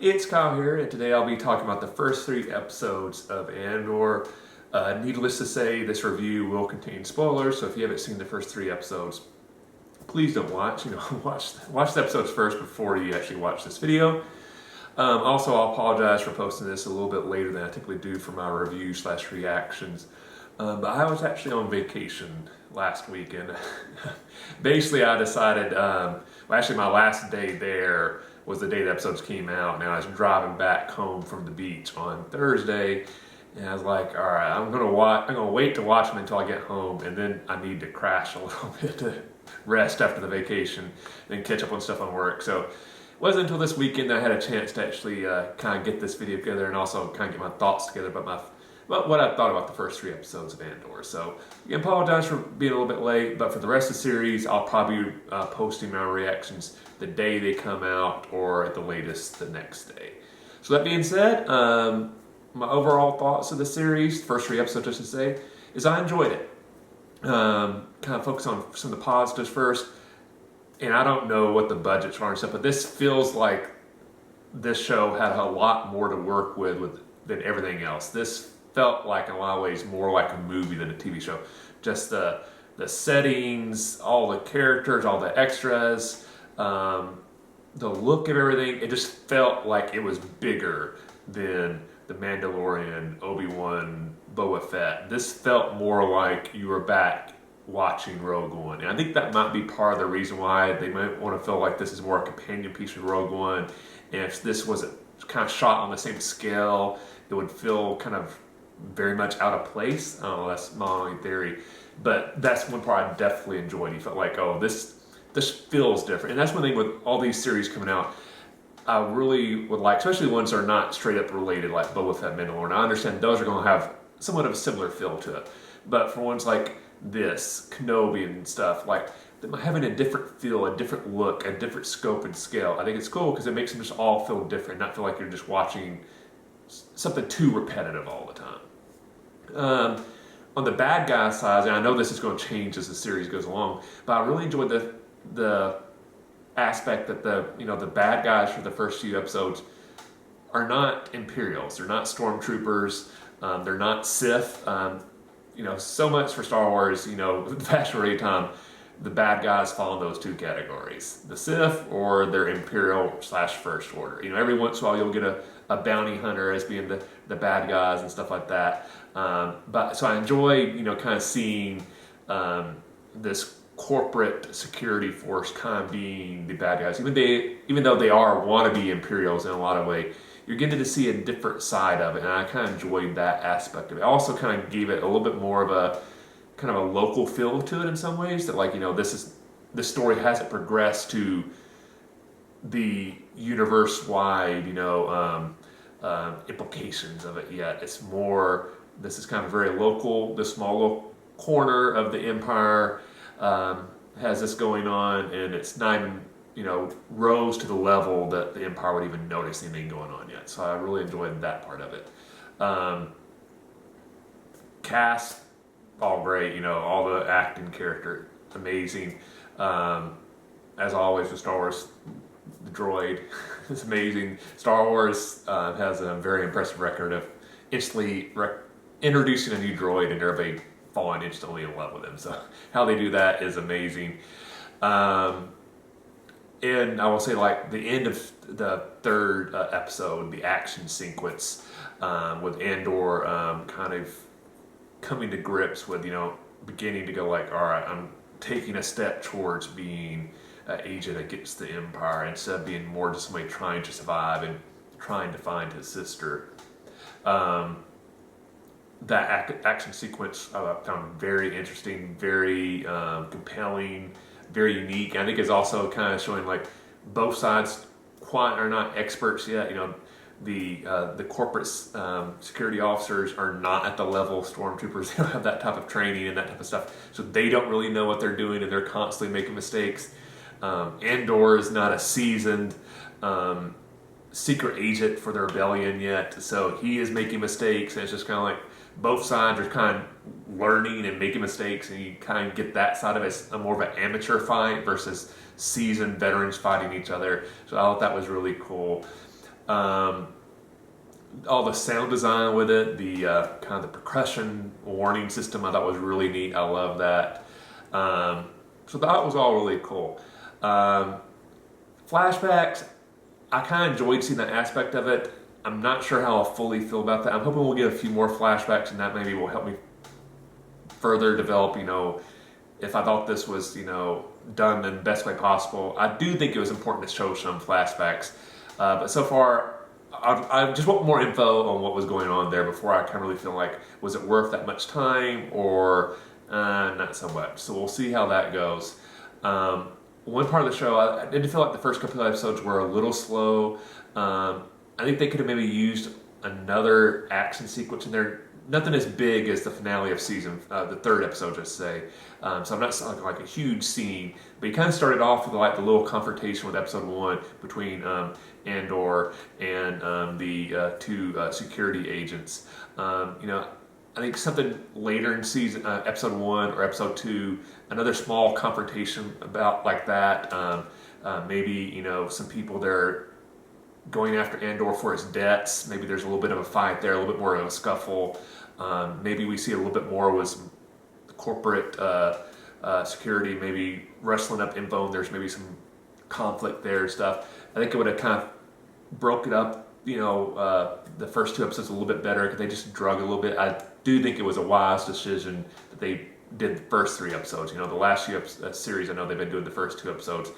It's Kyle here, and today I'll be talking about the first 3 episodes of Andor. Needless to say, this review will contain spoilers, so if you haven't seen the first 3 episodes, please don't watch. Watch the episodes first before you actually watch this video. Also, I'll apologize for posting this a little bit later than I typically do for my review/reactions. But I was actually on vacation last week, and basically I decided, actually my last day there was the day the episodes came out. Now I was driving back home from the beach on Thursday, and I was like, all right, I'm gonna wait to watch them until I get home, and then I need to crash a little bit to rest after the vacation and catch up on stuff on work. So it wasn't until this weekend that I had a chance to actually kind of get this video together and also kind of get my thoughts together about what I thought about the first 3 episodes of Andor. So I apologize for being a little bit late, but for the rest of the series, I'll probably be posting my reactions the day they come out or at the latest the next day. So that being said, my overall thoughts of the series, first 3 episodes just to say, is I enjoyed it. Kind of focus on some of the positives first, and I don't know what the budgets are and stuff, but this feels like this show had a lot more to work with than everything else. This felt like in a lot of ways more like a movie than a TV show. Just the settings, all the characters, all the extras, the look of everything. It just felt like it was bigger than The Mandalorian, Obi-Wan, Boba Fett. This felt more like you were back watching Rogue One. And I think that might be part of the reason why they might want to feel like this is more a companion piece of Rogue One. And if this was kind of shot on the same scale, it would feel kind of very much out of place. I don't know, that's my only theory. But that's one part I definitely enjoyed. You felt like, oh, this feels different. And that's one thing with all these series coming out, I really would like, especially ones that are not straight up related, like Boba Fett, Mandalorian. I understand those are going to have somewhat of a similar feel to it. But for ones like this, Kenobi and stuff, like having a different feel, a different look, a different scope and scale, I think it's cool because it makes them just all feel different, not feel like you're just watching something too repetitive all the time. On the bad guy side, and I know this is going to change as the series goes along, but I really enjoyed the aspect that the bad guys for the first few episodes are not Imperials, they're not stormtroopers, they're not Sith. So much for Star Wars. The vast majority of the time, the bad guys fall in those 2 categories: the Sith or their Imperial/First Order. Every once in a while you'll get a bounty hunter as being the bad guys and stuff like that. But so I enjoy kind of seeing this corporate security force kind of being the bad guys. Even though they are wannabe Imperials in a lot of ways, you're getting to see a different side of it, and I kind of enjoyed that aspect of it. I also kind of gave it a little bit more of a kind of a local feel to it in some ways. That this story hasn't progressed to the universe-wide implications of it yet. It's more, this is kind of very local. This small little corner of the Empire has this going on, and it's not even rose to the level that the Empire would even notice anything going on yet. So I really enjoyed that part of it. Cast, all great. All the acting, character, amazing. As always with Star Wars, the droid is amazing. Star Wars has a very impressive record of instantly introducing a new droid and everybody falling instantly in love with him. So how they do that is amazing. And I will say, like, the end of the 3rd episode, the action sequence with Andor kind of coming to grips with, beginning to go like, all right, I'm taking a step towards being an agent against the Empire instead of being more just somebody trying to survive and trying to find his sister. That action sequence I found very interesting, very compelling, very unique. I think it's also kind of showing like both sides are not experts yet. The corporate security officers are not at the level of stormtroopers. They don't have that type of training and that type of stuff, so they don't really know what they're doing, and they're constantly making mistakes. Andor is not a seasoned secret agent for the rebellion yet, so he is making mistakes, and it's just kind of like both sides are kind of learning and making mistakes, and you kind of get that side of it as a more of an amateur fight versus seasoned veterans fighting each other. So I thought that was really cool. All the sound design with it, the kind of the percussion warning system, I thought was really neat. I love that. So that was all really cool. Flashbacks, I kind of enjoyed seeing that aspect of it. I'm not sure how I'll fully feel about that. I'm hoping we'll get a few more flashbacks, and that maybe will help me further develop, if I thought this was, done in the best way possible. I do think it was important to show some flashbacks. But so far, I just want more info on what was going on there before I kind of really feel like, was it worth that much time or not so much. So we'll see how that goes. One part of the show, I did feel like the first couple of episodes were a little slow. I think they could have maybe used another action sequence in there. Nothing as big as the finale of season, the third episode, just say. So I'm not talking like a huge scene, but you kind of started off with like the little confrontation with episode 1 between Andor and the two security agents. I think something later in season, episode 1 or episode 2, another small confrontation about like that. Maybe some people there going after Andor for his debts. Maybe there's a little bit of a fight there, a little bit more of a scuffle. Maybe we see a little bit more with corporate security, maybe wrestling up info, and there's maybe some conflict there and stuff. I think it would have kind of broke it up, the first 2 episodes a little bit better because they just drug a little bit. I do think it was a wise decision that they did the first 3 episodes. The last few series, I know they've been doing the first 2 episodes.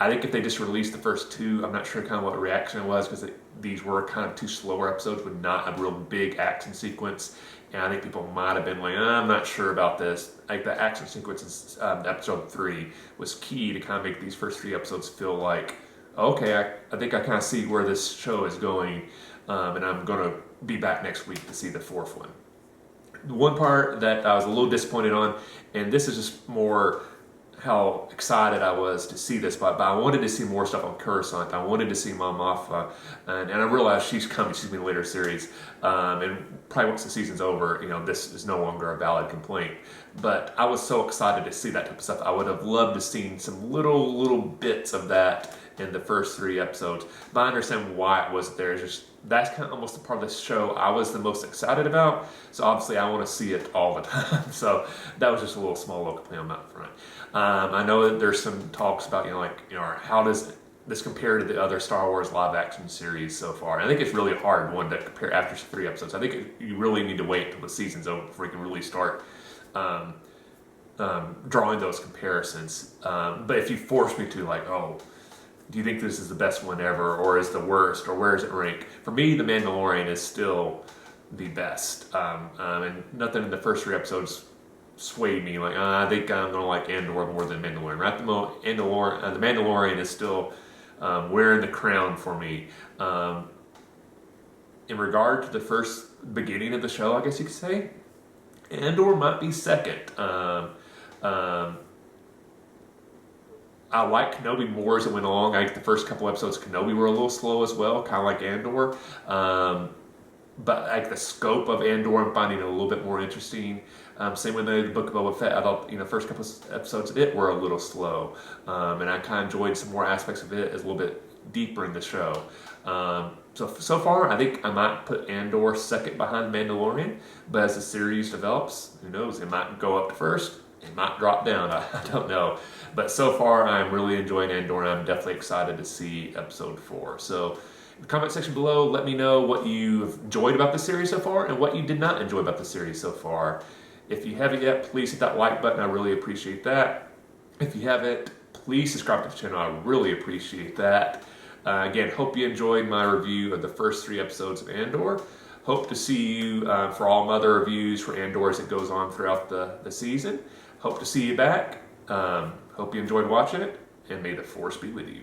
I think if they just released the first 2, I'm not sure kind of what reaction it was because these were kind of 2 slower episodes with not a real big action sequence. And I think people might have been like, I'm not sure about this. Like the action sequence in episode 3 was key to kind of make these first 3 episodes feel like, okay, I think I kind of see where this show is going. And I'm going to be back next week to see the 4th one. The one part that I was a little disappointed on, and this is just more how excited I was to see this, but I wanted to see more stuff on Coruscant. I wanted to see Mom Mothma, and I realized she's coming. She's in a later series, and probably once the season's over, this is no longer a valid complaint. But I was so excited to see that type of stuff. I would have loved to seen some little bits of that in the first 3 episodes. But I understand why it wasn't there. It's just that's kind of almost the part of the show I was the most excited about. So obviously I want to see it all the time. So that was just a little small little complaint on that front. I know that there's some talks about, how does this compare to the other Star Wars live action series so far? And I think it's really hard one to compare after 3 episodes. I think you really need to wait until the season's over before you can really start drawing those comparisons. But if you force me to, do you think this is the best one ever, or is the worst, or where does it rank? For me, The Mandalorian is still the best. And nothing in the first 3 episodes swayed me. I think I'm going to like Andor more than Mandalorian. Right? The Mandalorian is still wearing the crown for me. In regard to the first beginning of the show, I guess you could say, Andor might be second. I like Kenobi more as it went along. I think the first couple episodes, Kenobi were a little slow as well, kind of like Andor. But like the scope of Andor, I'm finding it a little bit more interesting. Same with the Book of Boba Fett. I thought first couple episodes of it were a little slow, and I kind of enjoyed some more aspects of it as a little bit deeper in the show. So far, I think I might put Andor second behind Mandalorian. But as the series develops, who knows? It might go up to first. It might drop down. I don't know. But so far, I'm really enjoying Andor, and I'm definitely excited to see episode 4. So in the comment section below, let me know what you've enjoyed about the series so far and what you did not enjoy about the series so far. If you haven't yet, please hit that like button. I really appreciate that. If you haven't, please subscribe to the channel. I really appreciate that. Again, hope you enjoyed my review of the first 3 episodes of Andor. Hope to see you for all my other reviews for Andor as it goes on throughout the season. Hope to see you back. Hope you enjoyed watching it, and may the Force be with you.